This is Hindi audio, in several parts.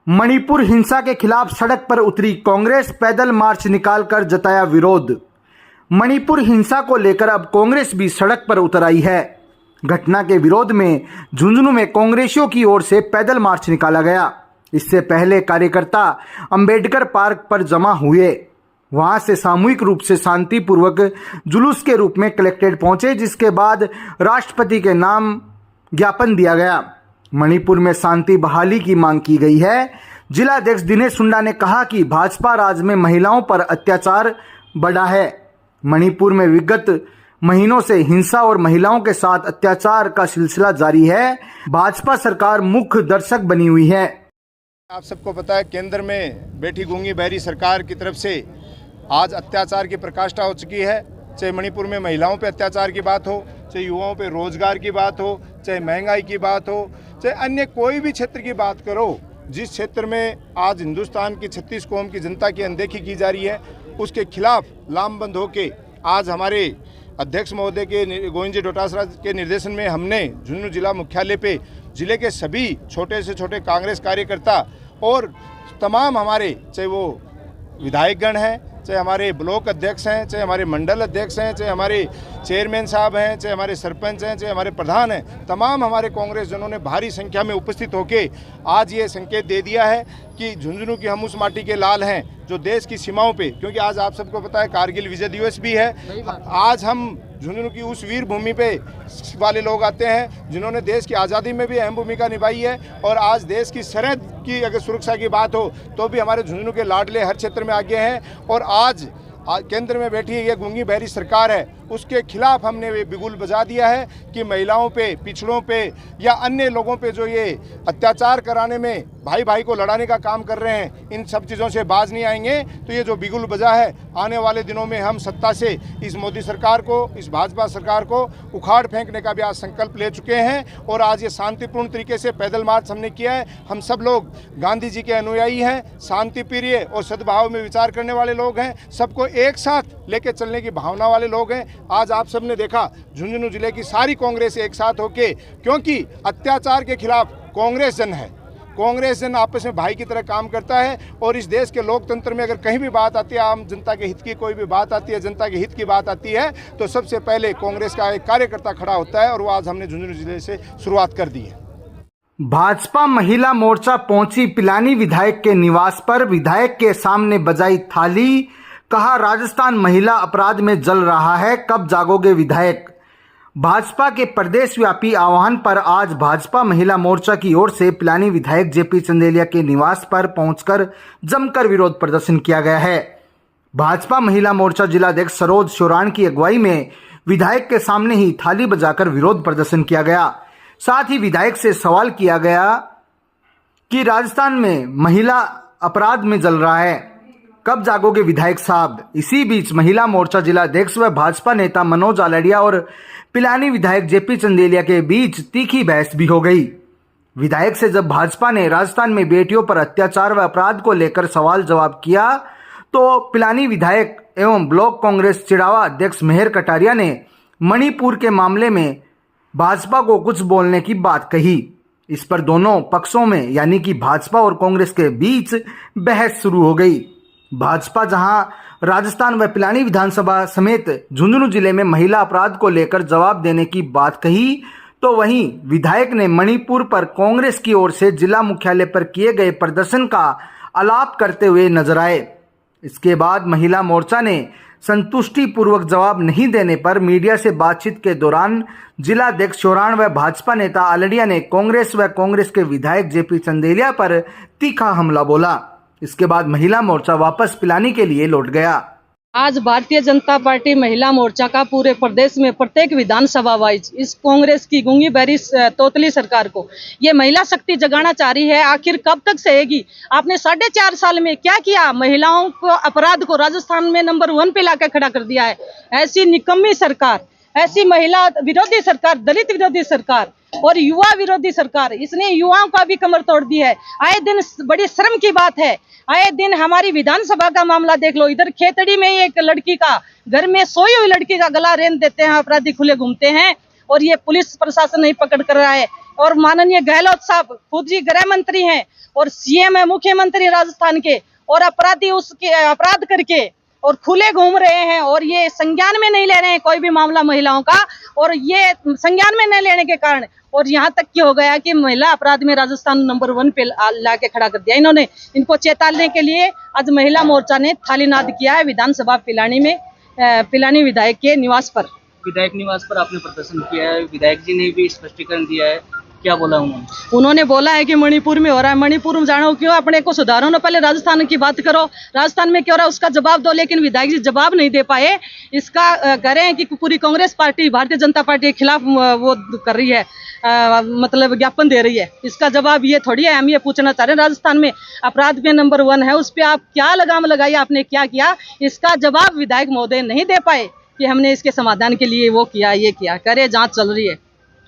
मणिपुर हिंसा के खिलाफ सड़क पर उतरी कांग्रेस, पैदल मार्च निकालकर जताया विरोध। मणिपुर हिंसा को लेकर अब कांग्रेस भी सड़क पर उतर आई है। घटना के विरोध में झुंझुनू में कांग्रेसियों की ओर से पैदल मार्च निकाला गया। इससे पहले कार्यकर्ता अंबेडकर पार्क पर जमा हुए, वहां से सामूहिक रूप से शांतिपूर्वक जुलूस के रूप में कलेक्ट्रेट पहुंचे, जिसके बाद राष्ट्रपति के नाम ज्ञापन दिया गया। मणिपुर में शांति बहाली की मांग की गई है। जिला अध्यक्ष दिनेश सुंडा ने कहा कि भाजपा राज में महिलाओं पर अत्याचार बढ़ा है। मणिपुर में विगत महीनों से हिंसा और महिलाओं के साथ अत्याचार का सिलसिला जारी है। भाजपा सरकार मुख्य दर्शक बनी हुई है। आप सबको पता है, केंद्र में बैठी गूंगी बहरी सरकार की तरफ से आज अत्याचार की प्रकाष्ठा हो चुकी है। चाहे मणिपुर में महिलाओं पे अत्याचार की बात हो, चाहे युवाओं पे रोजगार की बात हो, चाहे महंगाई की बात हो, चाहे अन्य कोई भी क्षेत्र की बात करो, जिस क्षेत्र में आज हिंदुस्तान की 36 कौम की जनता की अनदेखी की जा रही है, उसके खिलाफ लामबंद होके आज हमारे अध्यक्ष महोदय के गोविंद जी डोटासरा के निर्देशन में हमने झुंझुनू जिला मुख्यालय पे जिले के सभी छोटे से छोटे कांग्रेस कार्यकर्ता और तमाम हमारे, चाहे वो विधायकगण हैं, चाहे हमारे ब्लॉक अध्यक्ष हैं, चाहे हमारे मंडल अध्यक्ष हैं, चाहे हमारे चेयरमैन साहब हैं, चाहे हमारे सरपंच हैं, चाहे हमारे प्रधान हैं, तमाम हमारे कांग्रेस जनों ने भारी संख्या में उपस्थित होकर आज ये संकेत दे दिया है कि झुंझुनू की हम उस माटी के लाल हैं जो देश की सीमाओं पे, क्योंकि आज आप सबको पता है कारगिल विजय दिवस भी है। आज हम झुंझुनू की उस वीर भूमि पे वाले लोग आते हैं जिन्होंने देश की आज़ादी में भी अहम भूमिका निभाई है, और आज देश की सरहद की अगर सुरक्षा की बात हो तो भी हमारे झुंझुनू के लाडले हर क्षेत्र में आगे हैं। और आज केंद्र में बैठी ये गूंगी बहरी सरकार है, उसके खिलाफ हमने बिगुल बजा दिया है कि महिलाओं पे, पिछड़ों पे या अन्य लोगों पे जो ये अत्याचार कराने में, भाई भाई को लड़ाने का काम कर रहे हैं, इन सब चीज़ों से बाज नहीं आएंगे। तो ये जो बिगुल बजा है, आने वाले दिनों में हम सत्ता से इस मोदी सरकार को, इस भाजपा सरकार को उखाड़ फेंकने का भी आज संकल्प ले चुके हैं। और आज ये शांतिपूर्ण तरीके से पैदल मार्च हमने किया है। हम सब लोग गांधी जी के अनुयायी हैं, शांति प्रिय और सद्भाव में विचार करने वाले लोग हैं, सबको एक साथ लेके चलने की भावना वाले लोग हैं। आज आप सबने देखा झुंझुनू जिले की सारी कांग्रेस एक साथ होके, क्योंकि अत्याचार के खिलाफ कांग्रेस जन है। कांग्रेस जन आपस में भाई की तरह काम करता है। और इस देश के लोकतंत्र में अगर कहीं भी बात आती है, आम जनता के हित की कोई भी बात आती है, जनता के हित की बात आती है, तो सबसे पहले कांग्रेस का एक कार्यकर्ता खड़ा होता है, और वो आज हमने झुंझुनू जिले से शुरुआत कर दी है। भाजपा महिला मोर्चा पहुंची पिलानी विधायक के निवास पर, विधायक के सामने बजाई थाली, कहा राजस्थान महिला अपराध में जल रहा है, कब जागोगे विधायक। भाजपा के प्रदेश व्यापी आह्वान पर आज भाजपा महिला मोर्चा की ओर से पिलानी विधायक जेपी चंदेलिया के निवास पर पहुंचकर जमकर विरोध प्रदर्शन किया गया है। भाजपा महिला मोर्चा जिलाध्यक्ष सरोज शोराण की अगुवाई में विधायक के सामने ही थाली बजाकर विरोध प्रदर्शन किया गया। साथ ही विधायक से सवाल किया गया कि राजस्थान में महिला अपराध में जल रहा है, कब जागोगे विधायक साहब। इसी बीच महिला मोर्चा जिलाध्यक्ष व भाजपा नेता मनोज आलड़िया और पिलानी विधायक जेपी चंदेलिया के बीच तीखी बहस भी हो गई। विधायक से जब भाजपा ने राजस्थान में बेटियों पर अत्याचार व अपराध को लेकर सवाल जवाब किया, तो पिलानी विधायक एवं ब्लॉक कांग्रेस चिड़ावा अध्यक्ष मेहर कटारिया ने मणिपुर के मामले में भाजपा को कुछ बोलने की बात कही। इस पर दोनों पक्षों में यानी कि भाजपा और कांग्रेस के बीच बहस शुरू हो गई। भाजपा जहां राजस्थान व पिलानी विधानसभा समेत झुंझुनू जिले में महिला अपराध को लेकर जवाब देने की बात कही, तो वहीं विधायक ने मणिपुर पर कांग्रेस की ओर से जिला मुख्यालय पर किए गए प्रदर्शन का आलाप करते हुए नजर आए। इसके बाद महिला मोर्चा ने संतुष्टिपूर्वक जवाब नहीं देने पर मीडिया से बातचीत के दौरान जिलाध्यक्ष शोराण व भाजपा नेता आलड़िया ने कांग्रेस व कांग्रेस के विधायक जेपी चंदेलिया पर तीखा हमला बोला। इसके बाद महिला मोर्चा वापस पिलानी के लिए लौट गया। आज भारतीय जनता पार्टी महिला मोर्चा का पूरे प्रदेश में प्रत्येक विधानसभा वाइज इस कांग्रेस की गूंगी बहरी तोतली सरकार को ये महिला शक्ति जगाना चाह रही है। आखिर कब तक सहेगी। आपने 4.5 साल में क्या किया। महिलाओं को अपराध को राजस्थान में नंबर 1 पे लाकर खड़ा कर दिया है। ऐसी निकम्मी सरकार, ऐसी महिला विरोधी सरकार, दलित विरोधी सरकार और युवा विरोधी सरकार, इसने युवाओं का भी कमर तोड़ दी है। आए दिन बड़ी शर्म की बात है, आए दिन हमारी विधानसभा का मामला देख लो। इधर खेतड़ी में एक लड़की का, घर में सोई हुई लड़की का गला रेंग देते हैं, अपराधी खुले घूमते हैं, और ये पुलिस प्रशासन नहीं पकड़ कर रहा है। और माननीय गहलोत साहब खुद जी गृह मंत्री हैं, और सीएम है, मुख्यमंत्री राजस्थान के, और अपराधी उसके अपराध करके और खुले घूम रहे हैं और ये संज्ञान में नहीं ले रहे हैं कोई भी मामला महिलाओं का। और ये संज्ञान में नहीं लेने के कारण और यहाँ तक की हो गया कि महिला अपराध में राजस्थान नंबर 1 पे ला के खड़ा कर दिया इन्होंने। इनको चेताने के लिए आज महिला मोर्चा ने थालीनाद किया है विधानसभा पिलानी विधायक के निवास पर। विधायक निवास पर आपने प्रदर्शन किया है, विधायक जी ने भी स्पष्टीकरण दिया है, क्या बोला उन्होंने बोला है कि मणिपुर में हो रहा है, मणिपुर में जानो क्यों, अपने को सुधारो ना, पहले राजस्थान की बात करो, राजस्थान में क्यों रहा है उसका जवाब दो। लेकिन विधायक जी जवाब नहीं दे पाए। इसका कह रहे हैं कि पूरी कांग्रेस पार्टी भारतीय जनता पार्टी के खिलाफ वो कर रही है, मतलब ज्ञापन दे रही है। इसका जवाब ये थोड़ी है। हम ये पूछना चाह रहे हैं, राजस्थान में अपराध में नंबर 1 है, उस पर आप क्या लगाम लगाई, आपने क्या किया, इसका जवाब विधायक महोदय नहीं दे पाए कि हमने इसके समाधान के लिए वो किया, ये किया। करे जांच चल रही है।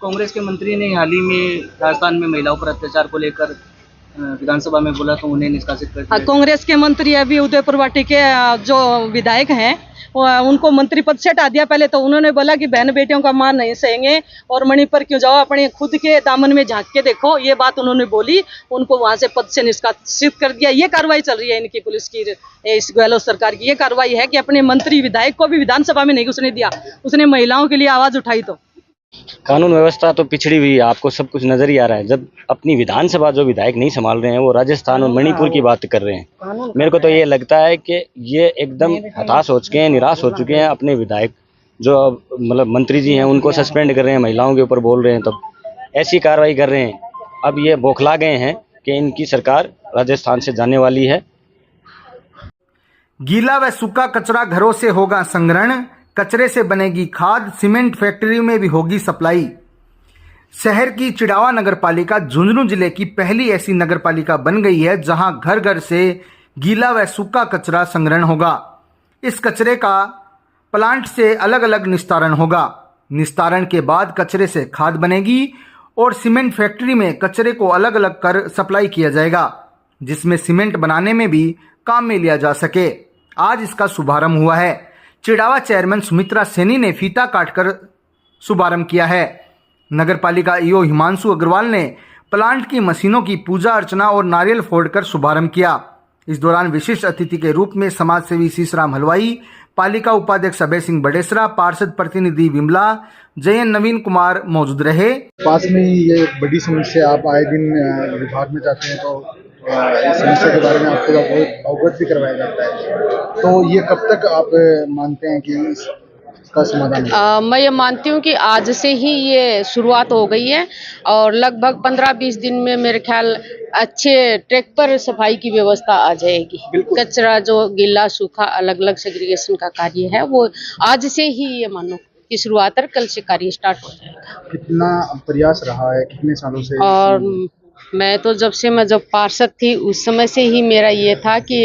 कांग्रेस के मंत्री ने हाल ही में राजस्थान में महिलाओं पर अत्याचार को लेकर विधानसभा में बोला तो उन्हें निष्कासित कर दिया। कांग्रेस के मंत्री अभी उदयपुर वाटी के जो विधायक हैं उनको मंत्री पद से हटा दिया। पहले तो उन्होंने बोला कि बहन बेटियों का मान नहीं सहेंगे और मणिपुर क्यों जाओ, अपने खुद के दामन में झांक के देखो, ये बात उन्होंने बोली। उनको वहां से पद से निष्कासित कर दिया। ये कार्रवाई चल रही है इनकी पुलिस की, इस गहलोत सरकार की ये कार्रवाई है कि अपने मंत्री विधायक को भी विधानसभा में नहीं घुसने दिया। उसने महिलाओं के लिए आवाज उठाई। तो कानून व्यवस्था तो पिछड़ी हुई है, आपको सब कुछ नजर ही आ रहा है। जब अपनी विधानसभा जो विधायक नहीं संभाल रहे हैं वो राजस्थान और मणिपुर की बात कर रहे हैं। मेरे को तो ये लगता है कि ये एकदम हताश हो चुके हैं, निराश हो चुके हैं। अपने विधायक जो मतलब मंत्री जी हैं उनको सस्पेंड कर रहे हैं, महिलाओं के ऊपर बोल रहे हैं, तब ऐसी कार्रवाई कर रहे हैं। अब ये बौखला गए हैं कि इनकी सरकार राजस्थान से जाने वाली है। गीला व सूखा कचरा घरों से होगा संग्रहण, कचरे से बनेगी खाद, सीमेंट फैक्ट्री में भी होगी सप्लाई। शहर की चिड़ावा नगरपालिका झुंझुनू जिले की पहली ऐसी नगरपालिका बन गई है जहां घर घर से गीला व सूखा कचरा संग्रहण होगा। इस कचरे का प्लांट से अलग अलग निस्तारण होगा। निस्तारण के बाद कचरे से खाद बनेगी और सीमेंट फैक्ट्री में कचरे को अलग अलग कर सप्लाई किया जाएगा, जिसमें सीमेंट बनाने में भी काम में लिया जा सके। आज इसका शुभारंभ हुआ है। चिड़ावा चेयरमैन सुमित्रा सैनी ने फीता काटकर शुभारंभ किया है। नगरपालिका ईओ हिमांशु अग्रवाल ने प्लांट की मशीनों की पूजा अर्चना और नारियल फोड़कर शुभारंभ किया। इस दौरान विशिष्ट अतिथि के रूप में समाज सेवी शीशराम हलवाई, पालिका उपाध्यक्ष अभय सिंह बडेसरा, पार्षद प्रतिनिधि विमला, जयन नवीन कुमार मौजूद रहे। पास में ही ये बड़ी समस्या, आप आए दिन विभाग में जाते हैं तो इस समस्या के बारे में आपको अवगत भी करवाया जाता है, तो ये कब तक आप मानते हैं कि इसका समाधान है? मैं ये मानती हूँ कि आज से ही ये शुरुआत हो गई है और लगभग 15-20 दिन में मेरे ख्याल अच्छे ट्रैक पर सफाई की व्यवस्था आ जाएगी। कचरा जो गीला सूखा अलग अलग सेग्रीगेशन का कार्य है वो आज से ही ये मानो की शुरुआत है, कल से कार्य स्टार्ट हो जाएगा। कितना प्रयास रहा है, कितने सालों से? और मैं तो जब पार्षद थी उस समय से ही मेरा ये था कि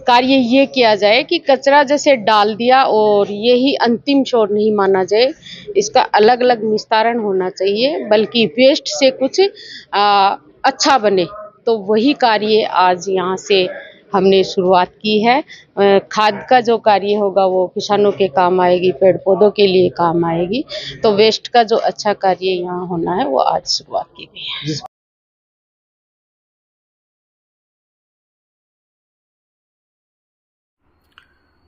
कार्य ये किया जाए कि कचरा जैसे डाल दिया और यही अंतिम छोर नहीं माना जाए, इसका अलग अलग निस्तारण होना चाहिए, बल्कि वेस्ट से कुछ अच्छा बने। तो वही कार्य आज यहाँ से हमने शुरुआत की है। खाद का जो कार्य होगा वो किसानों के काम आएगी, पेड़ पौधों के लिए काम आएगी। तो वेस्ट का जो अच्छा कार्य यहाँ होना है वो आज शुरुआत की गई है।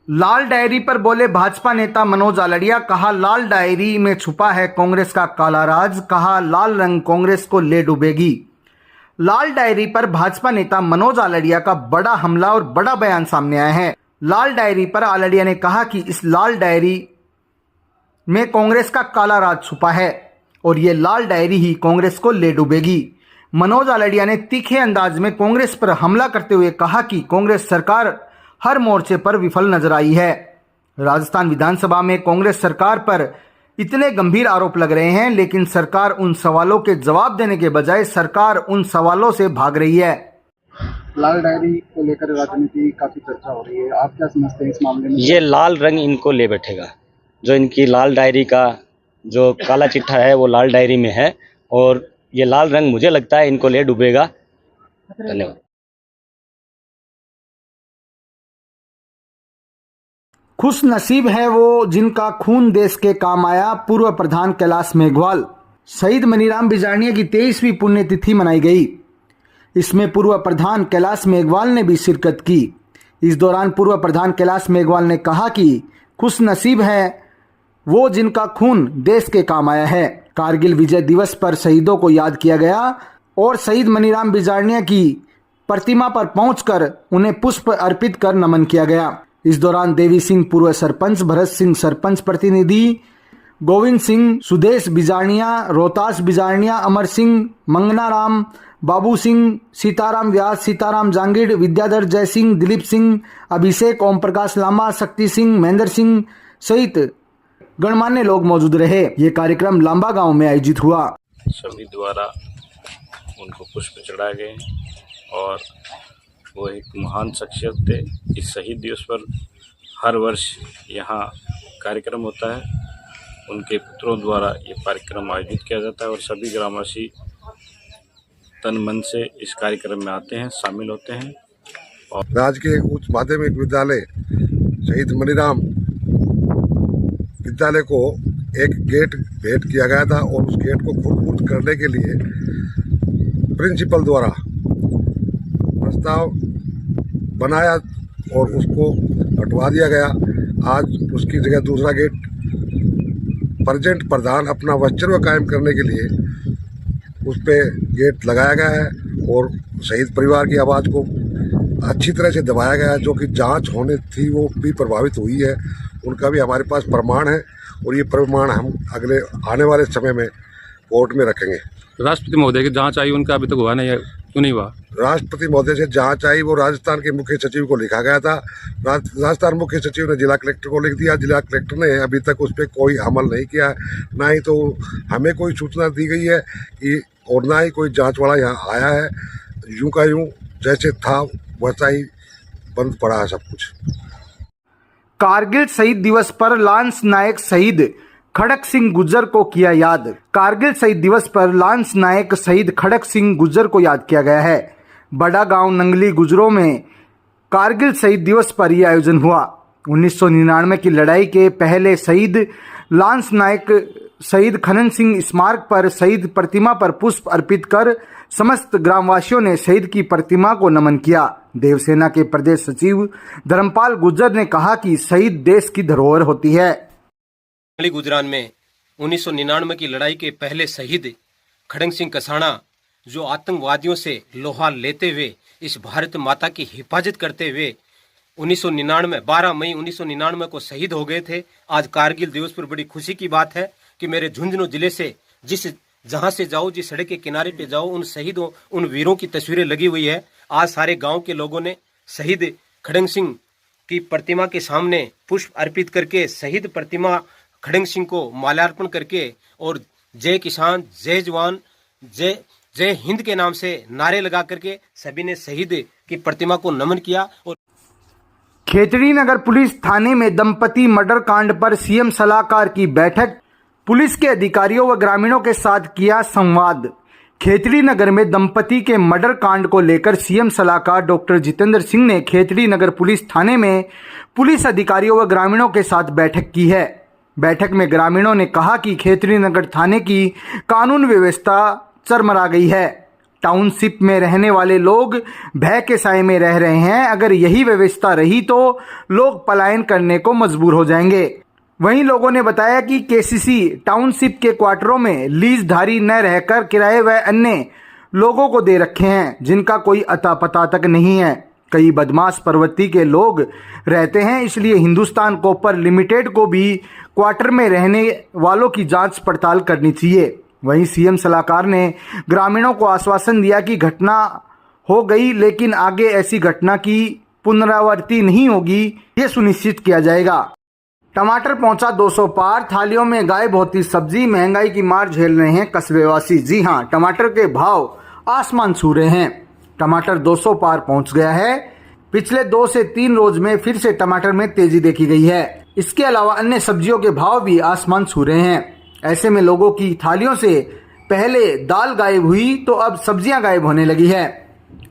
लाल डायरी पर बोले भाजपा नेता मनोज आलड़िया। कहा लाल डायरी में छुपा है कांग्रेस का काला राज। कहा लाल रंग कांग्रेस को ले डूबेगी। लाल डायरी पर भाजपा नेता मनोज आलड़िया का बड़ा हमला और बड़ा बयान सामने आया है। लाल डायरी पर आलड़िया ने कहा कि इस लाल डायरी में कांग्रेस का काला राज छुपा है और ये लाल डायरी ही कांग्रेस को ले डूबेगी। मनोज आलड़िया ने तीखे अंदाज में कांग्रेस पर हमला करते हुए कहा कि कांग्रेस सरकार हर मोर्चे पर विफल नजर आई है। राजस्थान विधानसभा में कांग्रेस सरकार पर इतने गंभीर आरोप लग रहे हैं, लेकिन सरकार उन सवालों के जवाब देने के बजाय सरकार उन सवालों से भाग रही है। लाल डायरी को लेकर राजनीति काफी चर्चा हो रही है, आप क्या समझते हैं इस मामले में? ये लाल रंग इनको ले बैठेगा। जो इनकी लाल डायरी का जो काला चिट्ठा है वो लाल डायरी में है और ये लाल रंग मुझे लगता है इनको ले डूबेगा। धन्यवाद। खुश नसीब है वो जिनका खून देश के काम आया। पूर्व प्रधान कैलाश मेघवाल। शहीद मनीराम बिजारनिया की 23वीं पुण्यतिथि मनाई गई। इसमें पूर्व प्रधान कैलाश मेघवाल ने भी शिरकत की। इस दौरान पूर्व प्रधान कैलाश मेघवाल ने कहा कि खुश नसीब है वो जिनका खून देश के काम आया है। कारगिल विजय दिवस पर शहीदों को याद किया गया और शहीद मनीराम बिजारनिया की प्रतिमा पर पहुंचकर उन्हें पुष्प अर्पित कर नमन किया गया। इस दौरान देवी सिंह पूर्व सरपंच, भरत सिंह सरपंच प्रतिनिधि, गोविंद सिंह, सुदेश बिजारनिया, रोहतास बिजारनिया, अमर सिंह, मंगनाराम, बाबू सिंह, सीताराम व्यास, सीताराम जांगिड़, विद्याधर जय सिंह, दिलीप सिंह, अभिषेक, ओम प्रकाश लांबा, शक्ति सिंह, महेंद्र सिंह सहित गणमान्य लोग मौजूद रहे। ये कार्यक्रम लांबा गांव में आयोजित हुआ। सभी द्वारा उनको पुष्प चढ़ाए गए और वो एक महान शख्सियत थे। इस शहीद दिवस पर हर वर्ष यहाँ कार्यक्रम होता है। उनके पुत्रों द्वारा ये कार्यक्रम आयोजित किया जाता है और सभी ग्रामवासी तन मन से इस कार्यक्रम में आते हैं, शामिल होते हैं। और राजकीय उच्च माध्यमिक विद्यालय शहीद मनीराम विद्यालय को एक गेट भेंट किया गया था और उस गेट को खुद करने के लिए प्रिंसिपल द्वारा प्रस्ताव बनाया और उसको हटवा दिया गया। आज उसकी जगह दूसरा गेट प्रेजेंट प्रधान अपना वर्चस्व कायम करने के लिए उस पर गेट लगाया गया है और शहीद परिवार की आवाज़ को अच्छी तरह से दबाया गया है। जो कि जांच होने थी वो भी प्रभावित हुई है, उनका भी हमारे पास प्रमाण है और ये प्रमाण हम अगले आने वाले समय में कोर्ट में रखेंगे। राष्ट्रपति महोदय की जांच आई, उनका अभी तक हुआ नहीं है, क्यों नहीं हुआ? राष्ट्रपति महोदय से जांच आई, वो राजस्थान के मुख्य सचिव को लिखा गया था। राजस्थान मुख्य सचिव ने जिला कलेक्टर को लिख दिया। जिला कलेक्टर ने अभी तक उस पर कोई अमल नहीं किया, ना ही तो हमें कोई सूचना दी गई है कि और ना ही कोई जांच वाला यहाँ आया है। यूं का यूं जैसे था वैसा ही बंद पड़ा है सब कुछ। कारगिल शहीद दिवस पर लांस नायक शहीद खड़क सिंह गुर्जर को किया याद। कारगिल शहीद दिवस पर लांस नायक शहीद खड़क सिंह गुर्जर को याद किया गया है। बड़ा गांव नंगली गुजरों में कारगिल शहीद दिवस पर यह आयोजन हुआ। 1999 की लड़ाई के पहले शहीद लांस नायक शहीद खनन सिंह स्मारक पर शहीद प्रतिमा पर पुष्प अर्पित कर समस्त ग्रामवासियों ने शहीद की प्रतिमा को नमन किया। देवसेना के प्रदेश सचिव धर्मपाल गुर्जर ने कहा कि शहीद देश की धरोहर होती है। गुजरान में 1999 की लड़ाई के पहले शहीद खड़क सिंह कसाना जो आतंकवादियों से लोहा लेते हुए इस भारत माता की हिफाजत करते हुए 12 मई 1999 को शहीद हो गए थे। आज कारगिल दिवस पर बड़ी खुशी की बात है कि मेरे झुंझुनू जिले से जहां से जाओ, जिस सड़क के किनारे पे जाओ, उन शहीदों, उन वीरों की तस्वीरें लगी हुई है। आज सारे गांव के लोगों ने शहीद खड़क सिंह की प्रतिमा के सामने पुष्प अर्पित करके शहीद प्रतिमा खड़क सिंह को माल्यार्पण करके और जय किसान, जय जवान, जय हिंद के नाम से नारे लगा करके सभी ने शहीद की प्रतिमा को नमन किया। और खेतड़ी नगर पुलिस थाने में दंपति मर्डर कांड पर सीएम सलाहकार की बैठक। पुलिस के अधिकारियों व ग्रामीणों के साथ किया संवाद। खेतड़ी नगर में दंपति के मर्डर कांड को लेकर सीएम सलाहकार डॉक्टर जितेंद्र सिंह ने खेतड़ी नगर पुलिस थाने में पुलिस अधिकारियों व ग्रामीणों के साथ बैठक की है। बैठक में ग्रामीणों ने कहा कि खेतड़ी नगर थाने की कानून व्यवस्था चरमरा गई है। टाउनशिप में रहने वाले लोग भय के साए में रह रहे हैं। अगर यही व्यवस्था रही तो लोग पलायन करने को मजबूर हो जाएंगे। वहीं लोगों ने बताया कि केसीसी टाउनशिप के क्वार्टरों में लीजधारी न रहकर किराए व अन्य लोगों को दे रखे हैं, जिनका कोई अता पता तक नहीं है। कई बदमाश प्रवृत्ति के लोग रहते हैं, इसलिए हिंदुस्तान कॉपर लिमिटेड को भी क्वार्टर में रहने वालों की जांच पड़ताल करनी चाहिए। वहीं सीएम सलाहकार ने ग्रामीणों को आश्वासन दिया कि घटना हो गई, लेकिन आगे ऐसी घटना की पुनरावृत्ति नहीं होगी, ये सुनिश्चित किया जाएगा। टमाटर पहुंचा 200 पार, थालियों में गायब होती सब्जी, महंगाई की मार झेल रहे हैं कस्बेवासी। जी हां, टमाटर के भाव आसमान छू रहे हैं। टमाटर 200 पार पहुंच गया है। पिछले 2 से 3 रोज में फिर से टमाटर में तेजी देखी गई है। इसके अलावा अन्य सब्जियों के भाव भी आसमान छू रहे हैं। ऐसे में लोगों की थालियों से पहले दाल गायब हुई तो अब सब्जियां गायब होने लगी है।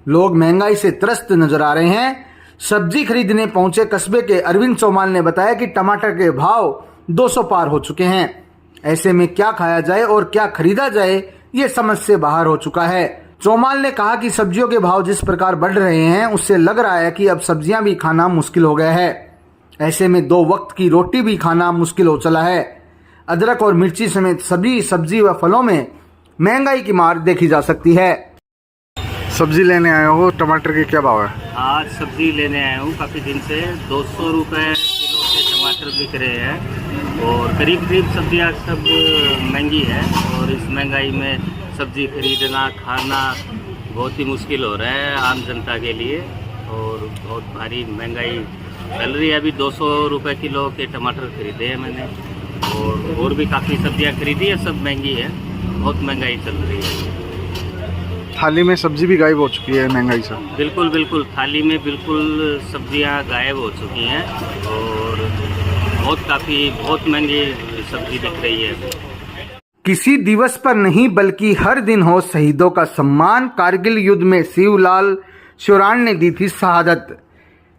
लोग महंगाई से त्रस्त नजर आ रहे हैं। सब्जी खरीदने पहुंचे कस्बे के अरविंद चौमाल ने बताया कि टमाटर के भाव 200 पार हो चुके हैं। ऐसे में क्या खाया जाए और क्या खरीदा जाए, ये समझ से बाहर हो चुका है। चौमाल ने कहा कि सब्जियों के भाव जिस प्रकार बढ़ रहे हैं उससे लग रहा है कि अब सब्जियां भी खाना मुश्किल हो गया है। ऐसे में 2 वक्त की रोटी भी खाना मुश्किल हो चला है। अदरक और मिर्ची समेत सभी सब्जी व फलों में महंगाई की मार देखी जा सकती है। सब्जी लेने आए हो, टमाटर के क्या भाव है? आज सब्जी लेने आया हूँ। काफ़ी दिन से 200 रुपये किलो के टमाटर बिक रहे हैं और करीब करीब सब्जियाँ सब महंगी है और इस महंगाई में सब्जी खरीदना खाना बहुत ही मुश्किल हो रहा है आम जनता के लिए और बहुत भारी महंगाई चल रही है। अभी 200 रुपये किलो के टमाटर खरीदे हैं मैंने और भी काफ़ी सब्जियाँ खरीदी है, सब महंगी है, बहुत महंगाई चल रही है। थाली में सब्जी भी गायब हो चुकी है महंगाई से। बिल्कुल बिल्कुल, थाली में बिल्कुल सब्जियां गायब हो चुकी हैं और बहुत महंगी सब्जी बिक रही है। किसी दिवस पर नहीं बल्कि हर दिन हो शहीदों का सम्मान। कारगिल युद्ध में शिवलाल शौरान ने दी थी शहादत।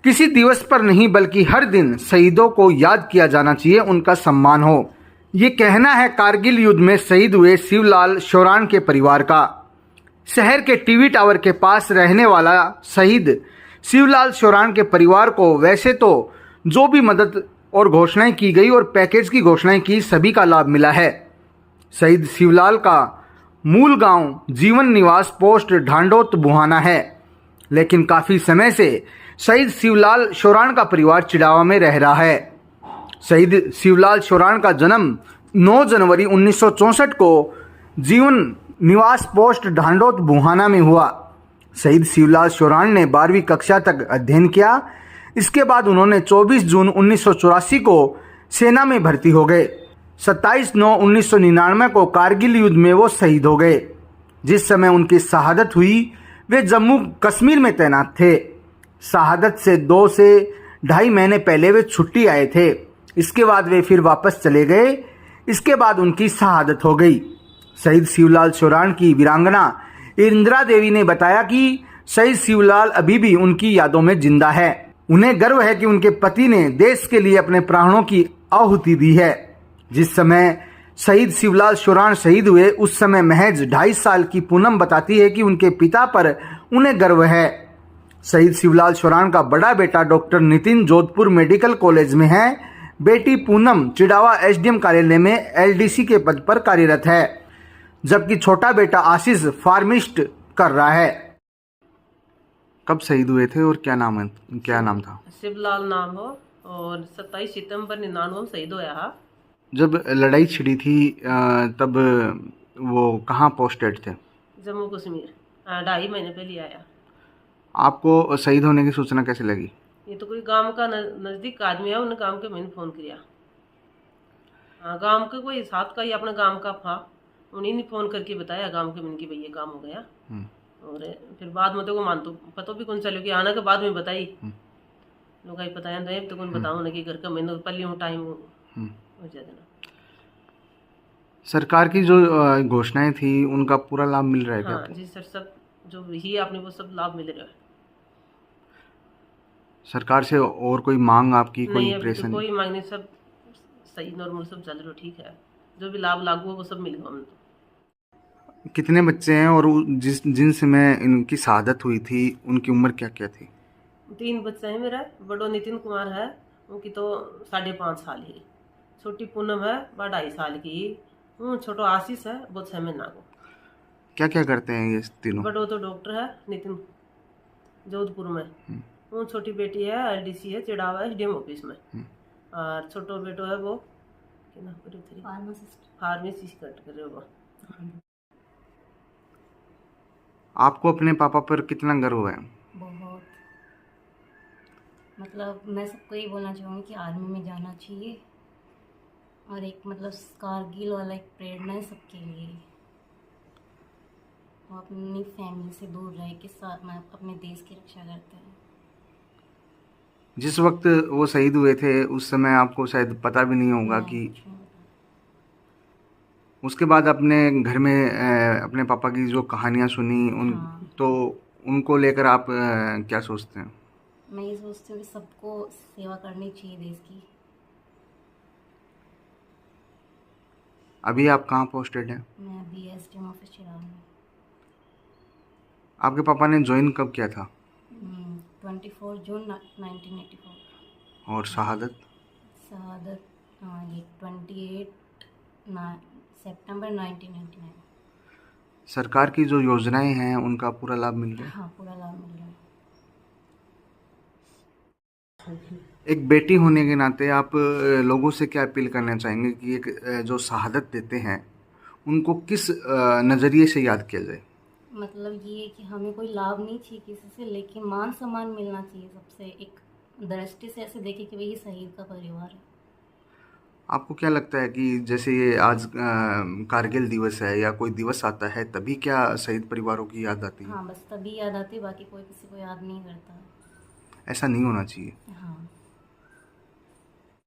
किसी दिवस पर नहीं बल्कि हर दिन शहीदों को याद किया जाना चाहिए, उनका सम्मान हो, ये कहना है कारगिल युद्ध में शहीद हुए शिवलाल शौरान के परिवार का। शहर के टीवी टावर के पास रहने वाला शहीद शिवलाल शौरान के परिवार को वैसे तो जो भी मदद और घोषणाएं की गई और पैकेज की घोषणाएं की सभी का लाभ मिला है। शहीद शिवलाल का मूल गांव जीवन निवास पोस्ट ढांडोत बुहाना है, लेकिन काफ़ी समय से शहीद शिवलाल शौरान का परिवार चिड़ावा में रह रहा है। शहीद शिवलाल शौरान का जन्म 9 जनवरी 1964 को जीवन निवास पोस्ट ढांडोत बुहाना में हुआ। शहीद शिवलाल शौरान ने 12वीं कक्षा तक अध्ययन किया। इसके बाद उन्होंने 24 जून 1984 को सेना में भर्ती हो गए। 27/9/1999 को कारगिल युद्ध में वो शहीद हो गए। जिस समय उनकी शहादत हुई वे जम्मू कश्मीर में तैनात थे। शहादत से 2 से ढाई महीने पहले वे छुट्टी आए थे। इसके बाद वे फिर वापस चले गए। इसके बाद उनकी शहादत हो गई। शहीद शिवलाल शौरान की वीरांगना इंदिरा देवी ने बताया कि शहीद शिवलाल अभी भी उनकी यादों में जिंदा है। उन्हें गर्व है कि उनके पति ने देश के लिए अपने प्राणों की आहुति दी है। जिस समय शहीद शिवलाल शौरान शहीद हुए उस समय महज 2.5 साल की पूनम बताती है कि उनके पिता पर उन्हें गर्व है। शहीद शिवलाल शौरान का बड़ा बेटा doctor Nitin Jodhpur medical college में है। बेटी पूनम चिड़ावा एसडीएम कार्यालय में एलडीसी के पद पर कार्यरत है, जबकि छोटा बेटा आशीष फार्मिस्ट कर रहा है। कब शहीद हुए थे और क्या नाम था? शिवलाल नाम हो और 27 सितंबर 99 शहीद होया हा। जब लड़ाई छिड़ी थी तब वो कहाँ पोस्टेड थे? जम्मू कश्मीर। 2.5 महीने पहले आया। आपको शहीद होने की सूचना कैसे लगी? ये तो कोई गांव का नजदीक आदमी है, उन्हें गांव के मैंने फोन किया। हाँ, गांव के कोई साथ का ही अपने गांव का था, उन्हीं ने फोन करके बताया गांव के मैंने कि भैया काम हो गया। और फिर बाद में तो को मान तो पता भी कौन चलो कि आने के बाद में बताई लोग आई बताया तो कौन बताऊँ ना कि घर का मैंने पल्ली हूँ टाइम हो जाता। सरकार की जो घोषणाएं थी उनका पूरा लाभ मिल रहा है क्या? हाँ जी सर, सब जो ही आपने वो सब लाभ मिल रहा है। सरकार से और कोई मांग आपकी? कोई प्रेशर? कोई मांग नहीं, सब सही नॉर्मल सब चल रहा ठीक है। जो भी लाभ लागू हो वो सब मिलेगा हमें। कितने बच्चे हैं और जिन समय इनकी शहादत हुई थी उनकी उम्र क्या क्या थी? 3 बच्चे हैं मेरा। बड़ो नितिन कुमार है, उनकी तो 5.5 साल ही। छोटी पूनम है, वह 2.5 साल की। छोटो आशीष है, वो 6 महीना को। क्या क्या करते हैं ये तीनों? बड़ो तो डॉक्टर है, नितिन जोधपुर में। छोटी बेटी है एलडीसी है चिड़ावा एसडीएम ऑफिस में। और छोटो बेटो है वो फार्मेसिस्ट कर रहे हो। आपको अपने पापा पर कितना गर्व है? बहुत, मतलब मैं सबको ये बोलना चाहूँगी कि आर्मी में जाना चाहिए और एक मतलब कारगिल वाला एक प्रेरणा है सबके लिए। वो अपनी फैमिली से दूर रह के साथ में अपने देश की रक्षा करते हैं। जिस वक्त वो शहीद हुए थे उस समय आपको शायद पता भी नहीं होगा कि उसके बाद अपने घर में अपने पापा की जो कहानियाँ सुनी तो उनको लेकर आप क्या सोचते हैं? मैं ये सोचती हूँ कि सबको सेवा करनी चाहिए देश की। अभी आप कहाँ पोस्टेड हैं? मैं अभी एसडीएम ऑफिस चिड़ावा में। आपके पापा ने ज्वाइन कब किया था? 24 जून 1984। और शहादत? शहादत ये 28 सितंबर 1999। सरकार की जो योजनाएं हैं उनका पूरा लाभ मिल रहा है? हाँ, पूरा लाभ मिल रहा है। एक बेटी होने के नाते आप लोगों से क्या अपील करना चाहेंगे कि एक जो शहादत देते हैं उनको किस नज़रिए से याद किया जाए? मतलब ये कि हमें कोई लाभ नहीं चाहिए किसी से, लेकिन मान सम्मान मिलना चाहिए सबसे। एक दृष्टि से ऐसे देखे कि भाई ये शहीद का परिवार है। आपको क्या लगता है कि जैसे ये आज कारगिल दिवस है या कोई दिवस आता है तभी क्या शहीद परिवारों की याद आती है? हाँ, बस तभी याद आती है, बाकी कोई किसी को याद नहीं करता। ऐसा नहीं होना चाहिए। हाँ।